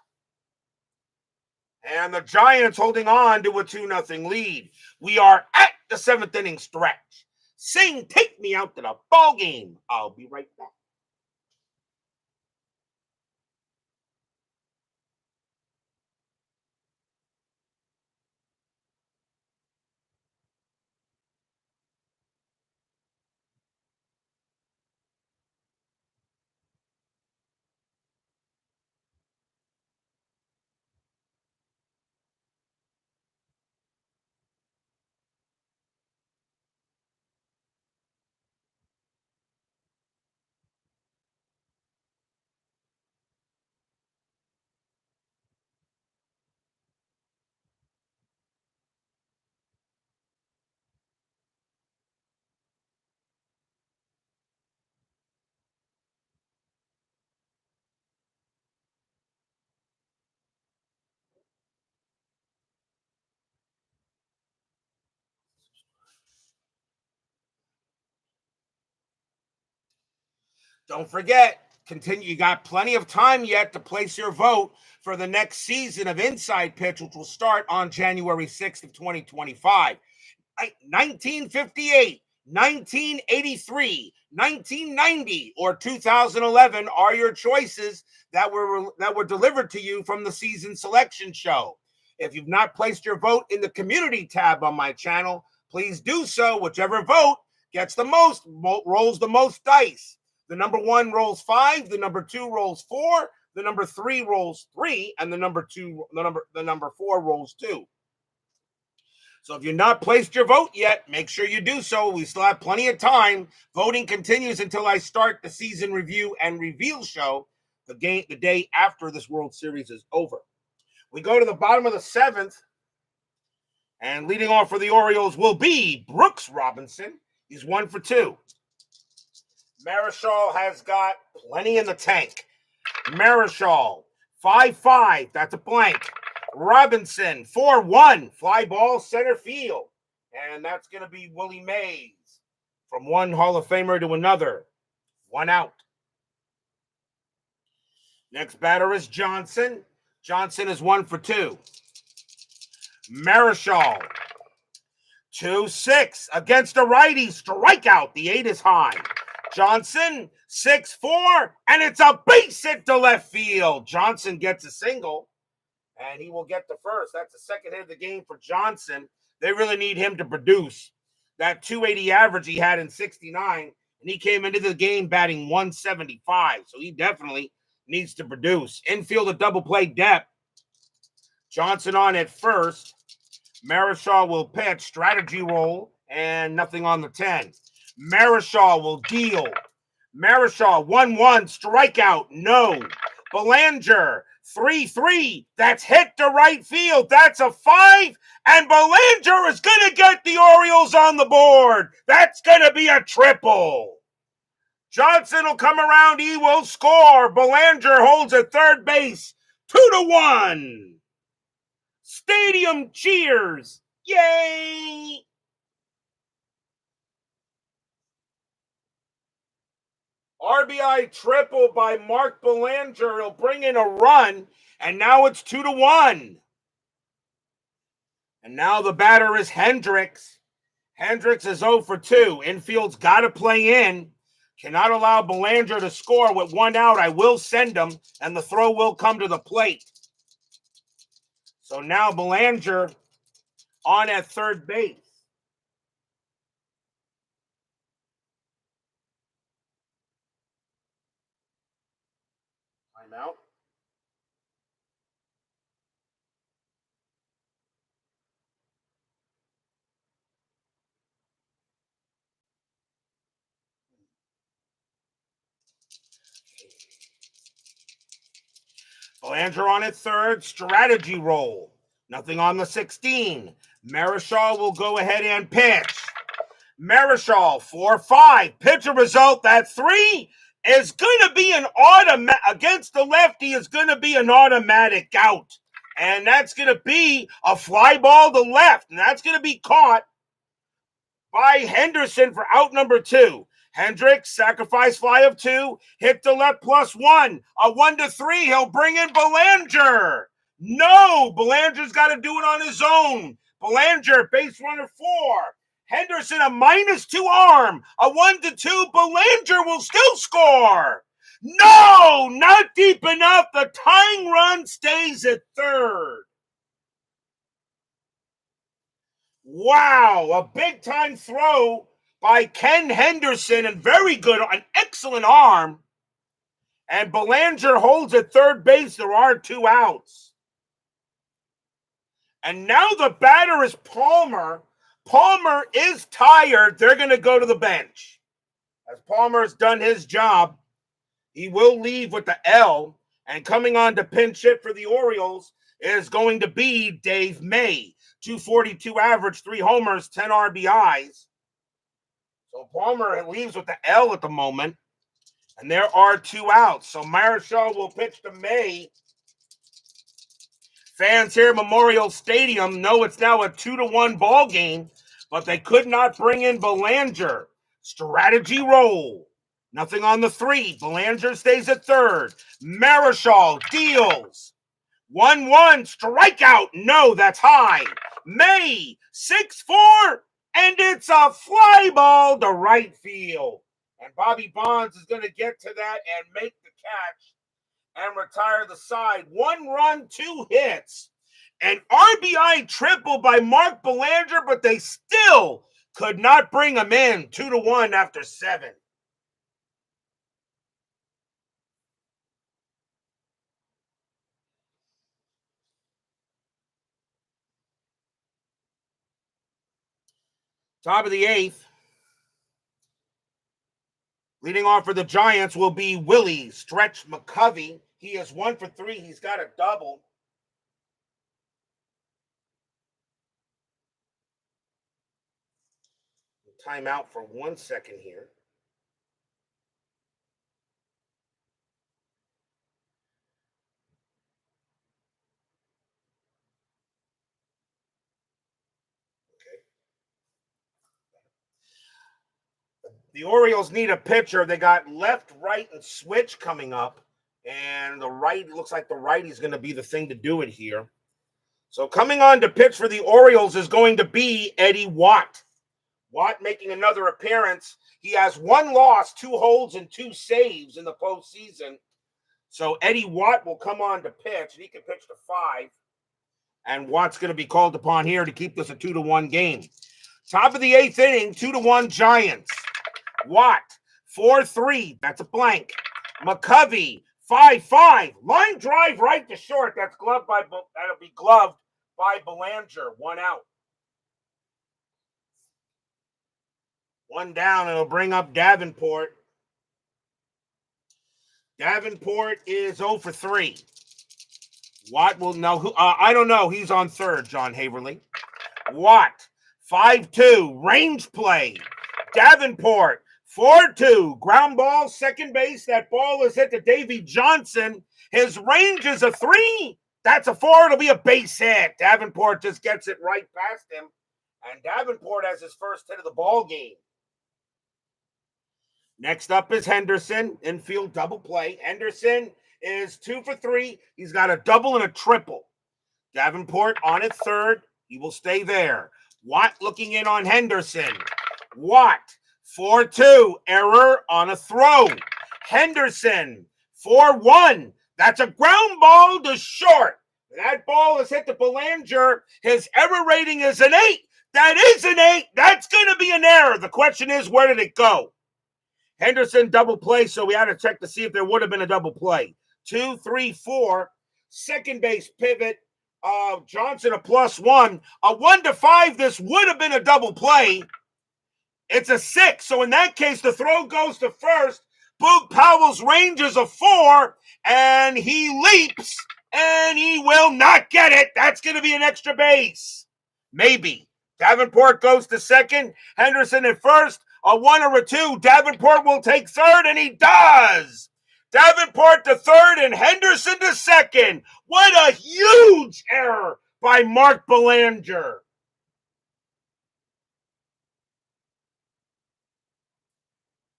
And the Giants holding on to a 2-0 lead. We are at the 7th inning stretch. Sing, take me out to the ball game. I'll be right back. Don't forget, continue. You got plenty of time yet to place your vote for the next season of Inside Pitch, which will start on January 6th of 2025. 1958, 1983, 1990, or 2011 are your choices that were delivered to you from the season selection show. If you've not placed your vote in the community tab on my channel, please do so. Whichever vote gets the most, rolls the most dice. The number 1 rolls 5, the number 2 rolls 4, the number 3 rolls 3, and the number 4 rolls 2. So if you've not placed your vote yet, make sure you do so. We still have plenty of time. Voting continues until I start the season review and reveal show the day after this World Series is over. We go to the bottom of the 7th, and leading off for the Orioles will be Brooks Robinson. He's 1 for 2. Marichal has got plenty in the tank. Marichal, 5-5. That's a blank. Robinson, 4-1. Fly ball center field. And that's going to be Willie Mays. From one Hall of Famer to another. 1 out. Next batter is Johnson. Johnson is 1 for 2. Marichal, 2-6 against a righty. Strikeout. The 8 is high. Johnson, 6-4, and it's a base hit to left field. Johnson gets a single, and he will get to first. That's the second hit of the game for Johnson. They really need him to produce. That 280 average he had in 69, and he came into the game batting 175, so he definitely needs to produce. Infield a double play depth. Johnson on at first. Marichal will pitch, strategy roll, and nothing on the 10. Marichal will deal. Marichal, 1-1, strikeout, no. Belanger, 3-3, that's hit to right field. That's a 5, and Belanger is going to get the Orioles on the board. That's going to be a triple. Johnson will come around. He will score. Belanger holds at third base. 2-1. Stadium cheers. Yay! RBI triple by Mark Belanger. He'll bring in a run, and now it's 2-1. And now the batter is Hendricks. Hendricks is 0 for 2. Infield's got to play in. Cannot allow Belanger to score with 1 out. I will send him, and the throw will come to the plate. So now Belanger on at third base. Timeout. Belanger on at third. Strategy roll. Nothing on the 16. Marichal will go ahead and pitch. Marichal, 4-5. Pitcher result, that 3 is going to be an automatic, against the lefty is going to be an automatic out. And that's going to be a fly ball to left. And that's going to be caught by Henderson for out number 2. Hendricks, sacrifice fly of 2, hit the left +1. A 1-3, he'll bring in Belanger. No, Belanger's got to do it on his own. Belanger, base runner 4. Henderson, a -2 arm. A 1-2, Belanger will still score. No, not deep enough. The tying run stays at third. Wow, a big-time throw by Ken Henderson, and very good, an excellent arm. And Belanger holds at third base. There are 2 outs. And now the batter is Palmer. Palmer is tired. They're going to go to the bench. As Palmer has done his job, he will leave with the L. And coming on to pinch hit for the Orioles is going to be Dave May. 242 average, 3 homers, 10 RBIs. So Palmer leaves with the L at the moment. And there are 2 outs. So Marichal will pitch to May. Fans here at Memorial Stadium know it's now a 2-1 ball game, but they could not bring in Belanger. Strategy roll. Nothing on the 3. Belanger stays at third. Marichal deals. 1-1, strikeout. No, that's high. May, 6-4, and it's a fly ball to right field. And Bobby Bonds is going to get to that and make the catch and retire the side. 1 run, 2 hits. An RBI triple by Mark Belanger, but they still could not bring him in. 2-1 after 7. Top of the 8th. Leading off for the Giants will be Willie Stretch McCovey. He is 1 for 3. He's got a double. Timeout for 1 second here. The Orioles need a pitcher. They got left, right, and switch coming up. And the right, looks like the righty is going to be the thing to do it here. So coming on to pitch for the Orioles is going to be Eddie Watt. Watt making another appearance. He has 1 loss, 2 holds, and 2 saves in the postseason. So Eddie Watt will come on to pitch, and he can pitch to 5. And Watt's going to be called upon here to keep this a 2-1 game. Top of the 8th inning, 2-1 Giants. Watt, 4-3. That's a blank. McCovey, 5-5. Line drive right to short. That'll be gloved by Belanger. 1 out. 1 down. It'll bring up Davenport. Davenport is 0 for 3. Watt will know. I don't know. He's on third, John Haverly. Watt, 5-2. Range play. Davenport, 4-2. Ground ball, second base. That ball is hit to Davy Johnson. His range is a 3. That's a 4. It'll be a base hit. Davenport just gets it right past him. And Davenport has his first hit of the ball game. Next up is Henderson. Infield double play. Henderson is 2 for 3. He's got a double and a triple. Davenport on at third. He will stay there. Watt looking in on Henderson. Watt, 4-2. Error on a throw. Henderson, 4-1. That's a ground ball to short. That ball is hit to Belanger. His error rating is an 8. That is an 8. That's going to be an error. The question is, where did it go? Henderson double play, so we had to check to see if there would have been a double play. 2, 3, 4. Second base pivot. Johnson a +1. A 1-5. This would have been a double play. It's a 6. So in that case, the throw goes to first. Boog Powell's range is a 4, and he leaps, and he will not get it. That's going to be an extra base. Maybe. Davenport goes to second. Henderson at first. A 1 or a 2. Davenport will take third, and he does. Davenport to third and Henderson to second. What a huge error by Mark Belanger.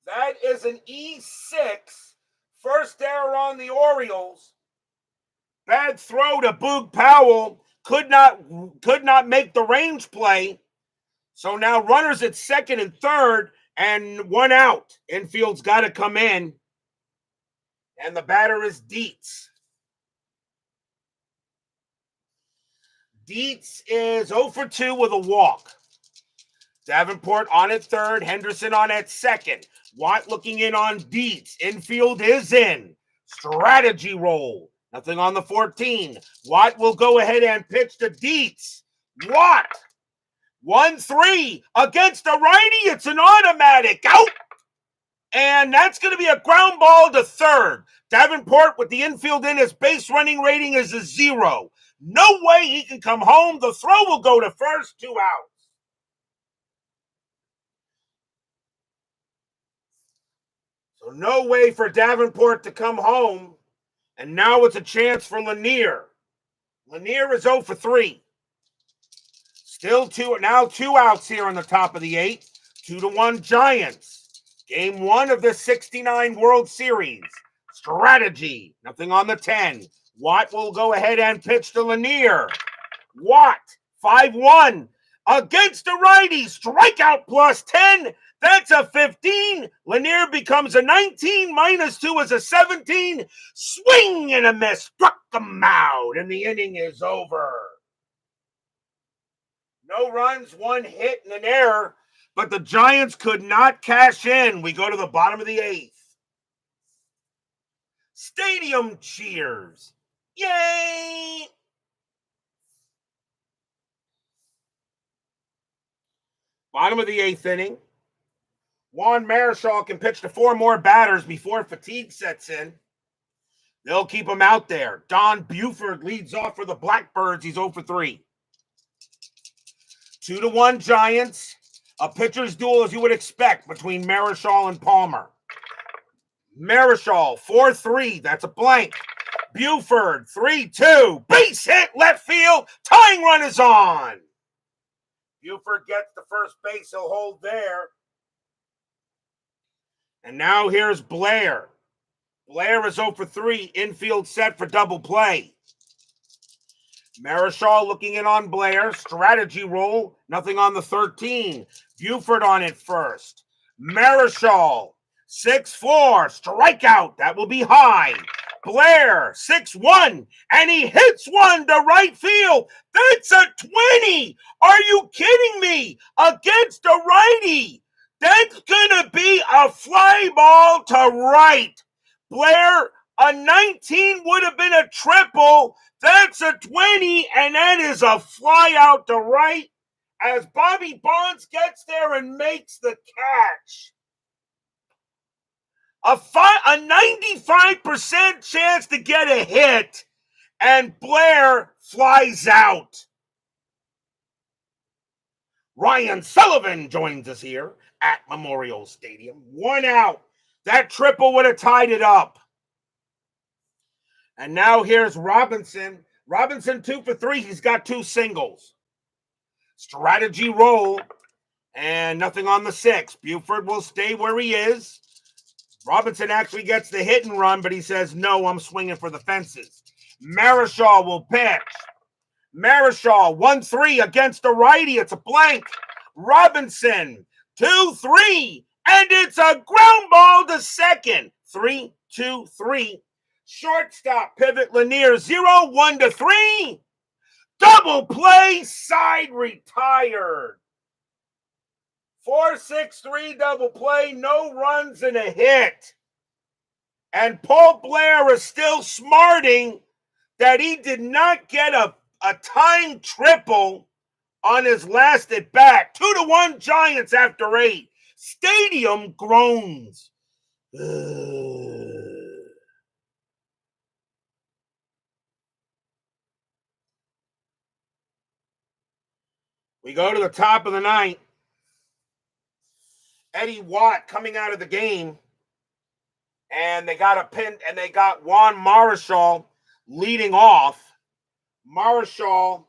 That is an E6. First error on the Orioles. Bad throw to Boog Powell. Could not make the range play. So now runners at second and third and 1 out. Infield's got to come in. And the batter is Dietz. Dietz is 0 for 2 with a walk. Davenport on at third. Henderson on at second. Watt looking in on Dietz. Infield is in. Strategy roll. Nothing on the 14. Watt will go ahead and pitch to Dietz. Watt. 1-3 against the righty. It's an automatic out. And that's going to be a ground ball to third. Davenport with the infield in, his base running rating is a 0. No way he can come home. The throw will go to first, 2 outs. So no way for Davenport to come home. And now it's a chance for Lanier. Lanier is 0 for 3. Still 2 outs here on the top of the 8th. 2-1 Giants. Game 1 of the 69 World Series. Strategy. Nothing on the 10. Watt will go ahead and pitch to Lanier. Watt, 5-1. Against the righty. Strikeout +10. That's a 15. Lanier becomes a 19. -2 is a 17. Swing and a miss. Struck him out. And the inning is over. No runs, 1 hit, and an error. But the Giants could not cash in. We go to the bottom of the 8th. Stadium cheers. Yay! Bottom of the 8th inning. Juan Marichal can pitch to 4 more batters before fatigue sets in. They'll keep him out there. Don Buford leads off for the Blackbirds. He's 0 for 3. 2-1 Giants. A pitcher's duel, as you would expect, between Marichal and Palmer. Marichal, 4-3. That's a blank. Buford, 3-2. Base hit, left field. Tying run is on. Buford gets the first base. He'll hold there. And now here's Blair. Blair is 0 for 3. Infield set for double play. Marichal looking in on Blair. Strategy roll. Nothing on the 13. Buford on it first. Marichal. 6-4. Strikeout. That will be high. Blair. 6-1. And he hits one to right field. That's a 20. Are you kidding me? Against a righty. That's going to be a fly ball to right. Blair, a 19 would have been a triple. That's a 20, and that is a fly out to right as Bobby Bonds gets there and makes the catch. A 95% chance to get a hit, and Blair flies out. Ryan Sullivan joins us here. at Memorial Stadium. 1 out. That triple would have tied it up. And now here's Robinson. Robinson 2 for 3. He's got 2 singles. Strategy roll. And nothing on the 6. Buford will stay where he is. Robinson actually gets the hit and run, but he says, no, I'm swinging for the fences. Marichal will pitch. Marichal, 1-3 against the righty. It's a blank. Robinson, 2-3. And it's a ground ball to second. 3-2-3. Shortstop, pivot Lanier, 0-1-3. Double play, side retired. 4-6-3 double play, no runs and a hit. And Paul Blair is still smarting that he did not get a tying triple on his last at bat. 2-1 Giants after 8. Stadium groans. We go to the top of the 9th. Eddie Watt coming out of the game. And they got a pin, and they got Juan Marichal leading off. Marichal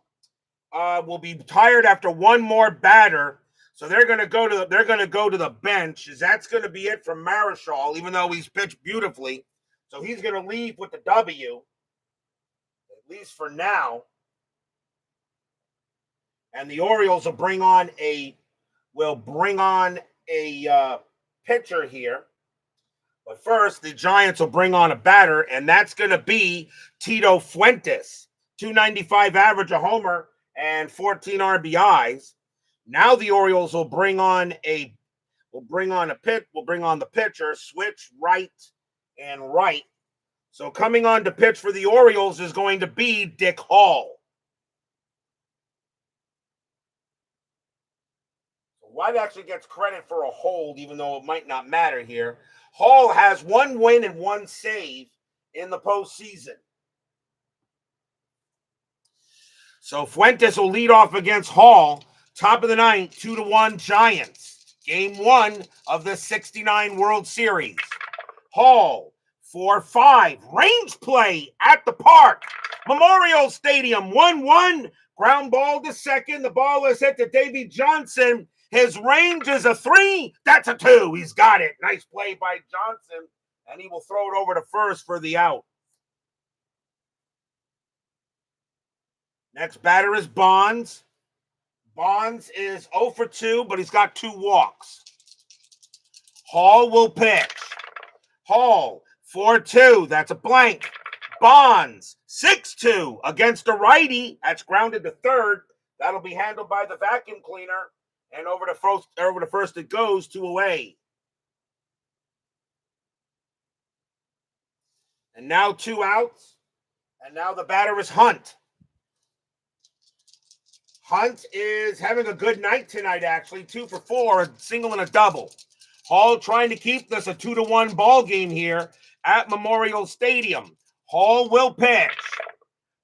will be tired after one more batter, so they're going to go to the bench. That's going to be it from Marichal, even though he's pitched beautifully. So he's going to leave with the W, at least for now. And the Orioles will bring on a pitcher here. But first, the Giants will bring on a batter, and that's going to be Tito Fuentes. 295 average, a homer, and 14 RBIs. Now the Orioles will bring on the pitcher, switch right and right. So coming on to pitch for the Orioles is going to be Dick Hall. White actually gets credit for a hold, even though it might not matter here. Hall has 1 win and 1 save in the postseason. So Fuentes will lead off against Hall. Top of the 9th, 2-1 Giants. Game 1 of the 69 World Series. Hall, 4-5. Range play at the park. Memorial Stadium, 1-1. Ground ball to second. The ball is hit to Davy Johnson. His range is a 3. That's a 2. He's got it. Nice play by Johnson. And he will throw it over to first for the out. Next batter is Bonds. Bonds is 0 for 2, but he's got 2 walks. Hall will pitch. Hall, 4-2. That's a blank. Bonds, 6-2 against a righty. That's grounded to third. That'll be handled by the vacuum cleaner. And over to first it goes, 2 away. And now 2 outs. And now the batter is Hunt. Hunt is having a good night tonight, actually. 2 for 4, a single and a double. Hall trying to keep this a 2-1 ball game here at Memorial Stadium. Hall will pitch.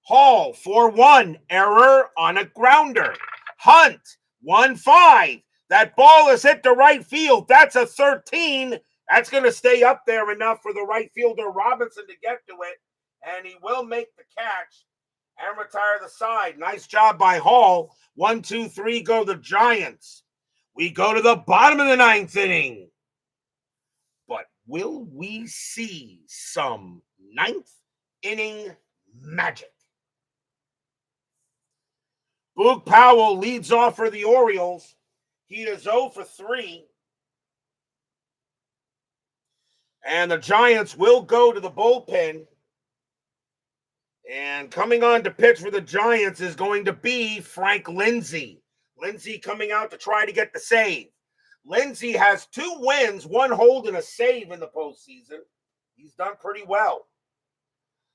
Hall, 4-1, error on a grounder. Hunt, 1-5. That ball is hit to right field. That's a 13. That's going to stay up there enough for the right fielder Robinson to get to it. And he will make the catch and retire the side. Nice job by Hall. 1, 2, 3 go the Giants. We go to the bottom of the 9th inning. But will we see some 9th inning magic? Boog Powell leads off for the Orioles. He is 0 for 3. And the Giants will go to the bullpen. And coming on to pitch for the Giants is going to be Frank Lindsay. Lindsay coming out to try to get the save. Lindsay has 2 wins, 1 hold and a save in the postseason. He's done pretty well.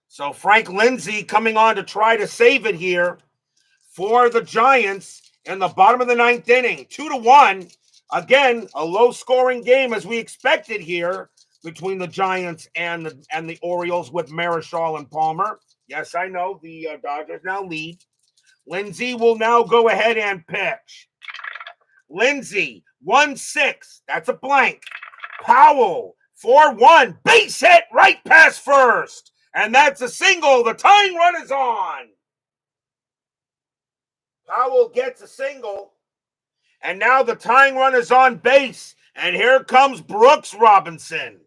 So Frank Lindsay coming on to try to save it here for the Giants in the bottom of the 9th inning. 2-1. Again, a low-scoring game as we expected here between the Giants and the Orioles with Marichal and Palmer. Yes, I know the Dodgers now lead. Lindsay will now go ahead and pitch. Lindsay, 1-6. That's a blank. Powell, 4-1. Base hit right past first. And that's a single. The tying run is on. Powell gets a single. And now the tying run is on base. And here comes Brooks Robinson.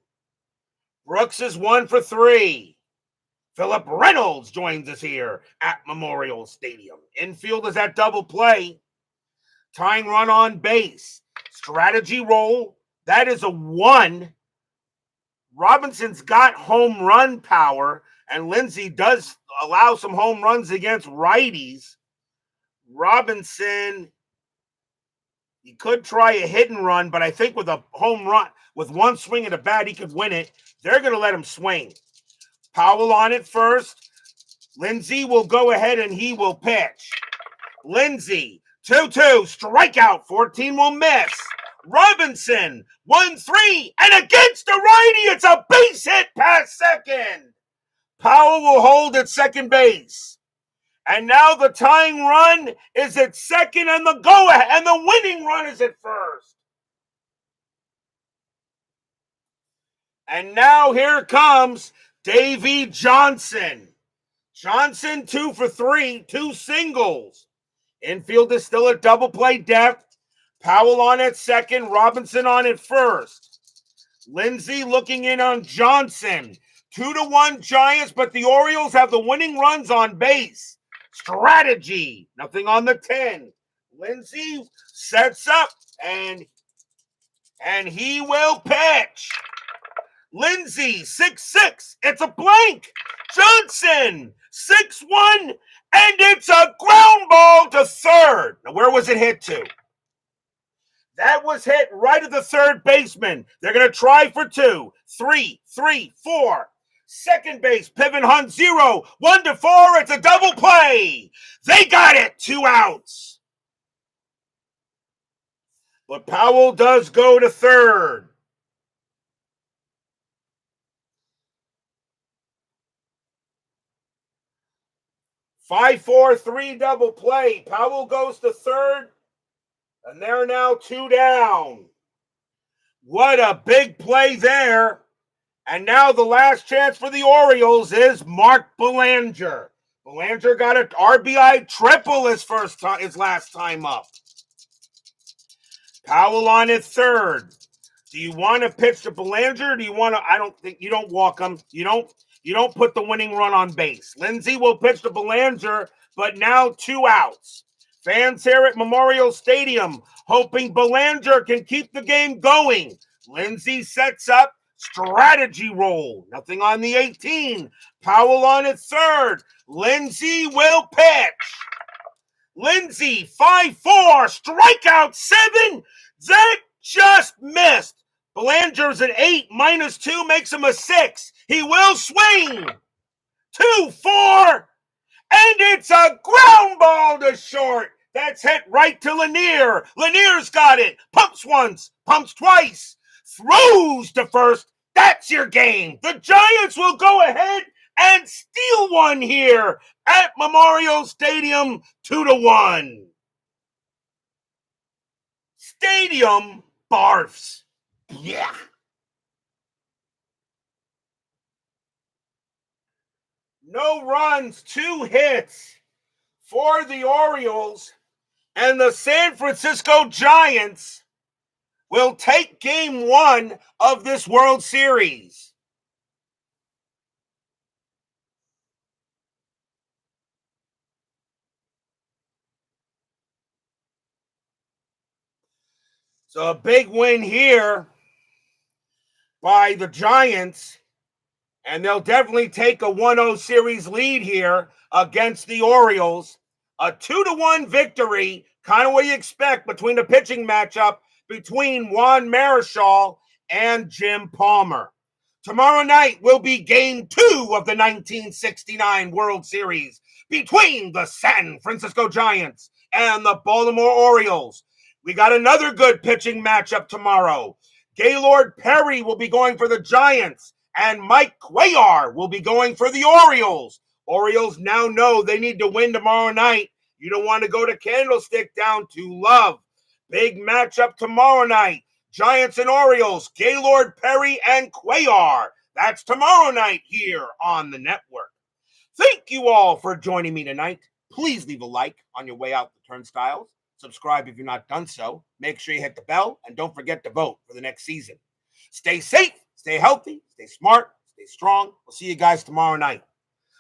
Brooks is 1 for 3. Philip Reynolds joins us here at Memorial Stadium. Infield is at double play. Tying run on base. Strategy roll. That is a 1. Robinson's got home run power, and Lindsay does allow some home runs against righties. Robinson, he could try a hit and run, but I think with a home run, with one swing at a bat, he could win it. They're going to let him swing. Powell on it first. Lindsay will go ahead and he will pitch. Lindsay, 2-2, strikeout, 14 will miss. Robinson, 1-3, and against the righty, it's a base hit past second. Powell will hold at second base. And now the tying run is at second and the go-ahead, and the winning run is at first. And now here comes Davey Johnson. Johnson, 2 for 3, 2 singles. Infield is still at double play depth. Powell on at second, Robinson on at first. Lindsay looking in on Johnson. 2-1 Giants, but the Orioles have the winning runs on base. Strategy, nothing on the 10. Lindsay sets up, and he will pitch. Lindsay, 6-6. It's a blank. Johnson, 6-1, and it's a ground ball to third. Now, where was it hit to? That was hit right at the third baseman. They're going to try for 2, 3, 4. Second base, pivot hunt 0, 1-4. It's a double play. They got it. 2 outs. But Powell does go to third. Five, 4, 3 double play. Powell goes to third. And they're now 2 down. What a big play there. And now the last chance for the Orioles is Mark Belanger. Belanger got an RBI triple his last time up. Powell on at third. Do you want to pitch to Belanger? Do you want to? I don't think you don't walk him. You don't put the winning run on base. Lindsay will pitch to Belanger, but now 2 outs. Fans here at Memorial Stadium hoping Belanger can keep the game going. Lindsay sets up, strategy roll. Nothing on the 18. Powell on at third. Lindsay will pitch. Lindsay, 5-4, strikeout 7. That just missed. Belanger's an 8, -2 makes him a 6. He will swing. 2-4. And it's a ground ball to short. That's hit right to Lanier. Lanier's got it. Pumps once, pumps twice. Throws to first. That's your game. The Giants will go ahead and steal one here at Memorial Stadium, 2-1. Stadium barfs. Yeah. No runs, 2 hits for the Orioles, and the San Francisco Giants will take game 1 of this World Series. So a big win here by the Giants. And they'll definitely take a 1-0 series lead here against the Orioles. A 2-1 victory, kind of what you expect between the pitching matchup between Juan Marichal and Jim Palmer. Tomorrow night will be game 2 of the 1969 World Series between the San Francisco Giants and the Baltimore Orioles. We got another good pitching matchup tomorrow. Gaylord Perry will be going for the Giants, and Mike Cuellar will be going for the Orioles. Orioles now know they need to win tomorrow night. You don't want to go to Candlestick down to Love. Big matchup tomorrow night. Giants and Orioles, Gaylord Perry and Cuellar. That's tomorrow night here on the network. Thank you all for joining me tonight. Please leave a like on your way out the turnstiles. Subscribe if you're not done so. Make sure you hit the bell, and don't forget to vote for the next season. Stay safe, stay healthy, stay smart, stay strong. We'll see you guys tomorrow night.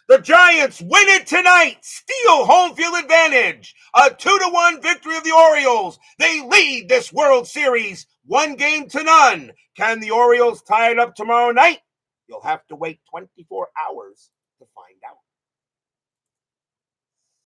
The Giants win it tonight. Steal home field advantage. A 2-1 victory of the Orioles. They lead this World Series 1-0. Can the Orioles tie it up tomorrow night? You'll have to wait 24 hours to find out.